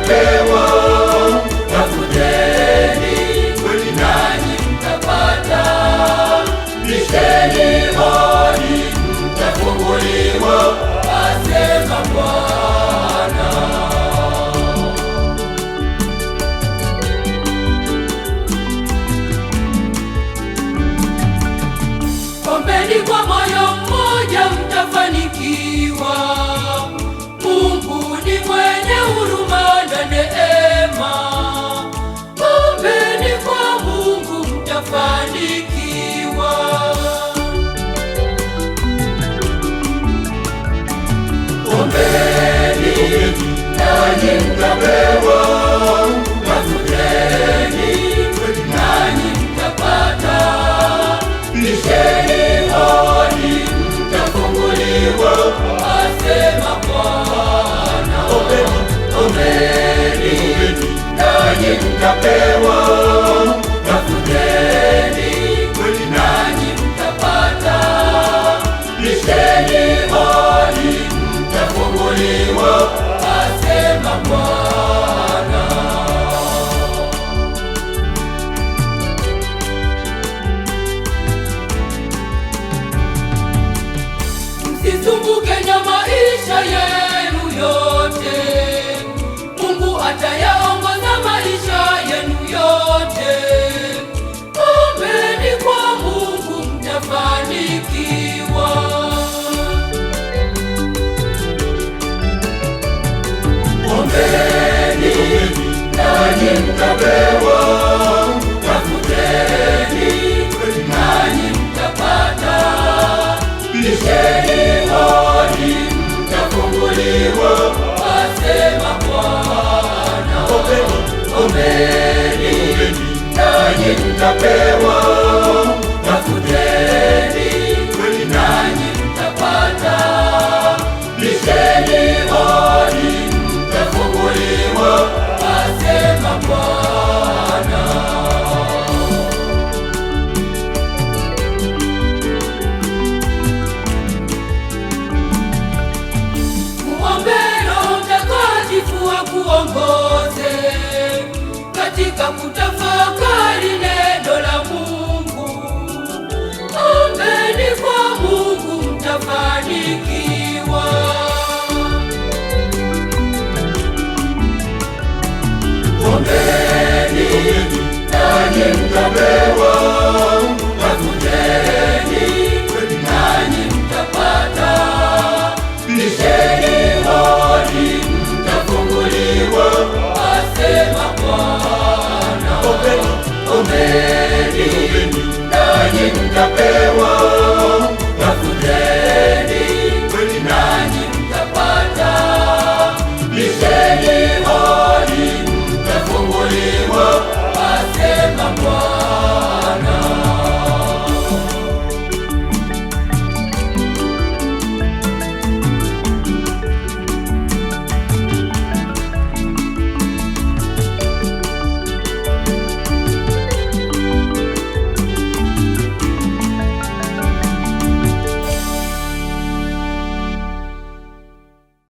mtapewa, tafuteni nanyi mtapata, bisheni hodi mtafunguliwa, asema Bwana. Ombeni kwa moyo mmoja mtafanikiwa. Mungu ni mwenye huruma na neema. Ombeni kwa Mungu mtafanikiwa. Ombeni nanyi mtapewa, tafuteni nanyi mtapata, bisheni hodi mtafunguliwa, asema Bwana. Ombeni nanyi mtapewa, tafuteni nanyi mtapata, bisheni hodi mtafunguliwa, asema Bwana. Msisumbuke na maisha yenu yote, Mungu atayaongoza maisha yenu yote. Ombeni kwa Mungu mtafanikiwa. Ombeni nanyi mtapewa, tafuteni nanyi mtapata, bisheni hodi mtafunguliwa, asema Bwana. Ombeni nanyi mtapewa, tafuteni nanyi mtapata, bisheni hodi mtafunguliwa, asema Bwana. Muombe Roho Mtakatifu akuongoze katika kutafakari neno la Mungu. Ombeni kwa Mungu mtafanikiwa. Ombeni nanyi mtapewa, tafuteni nanyi mtapata, bisheni hodi mtafunguliwa, asema Bwana. Ombeni nanyi mtapewa,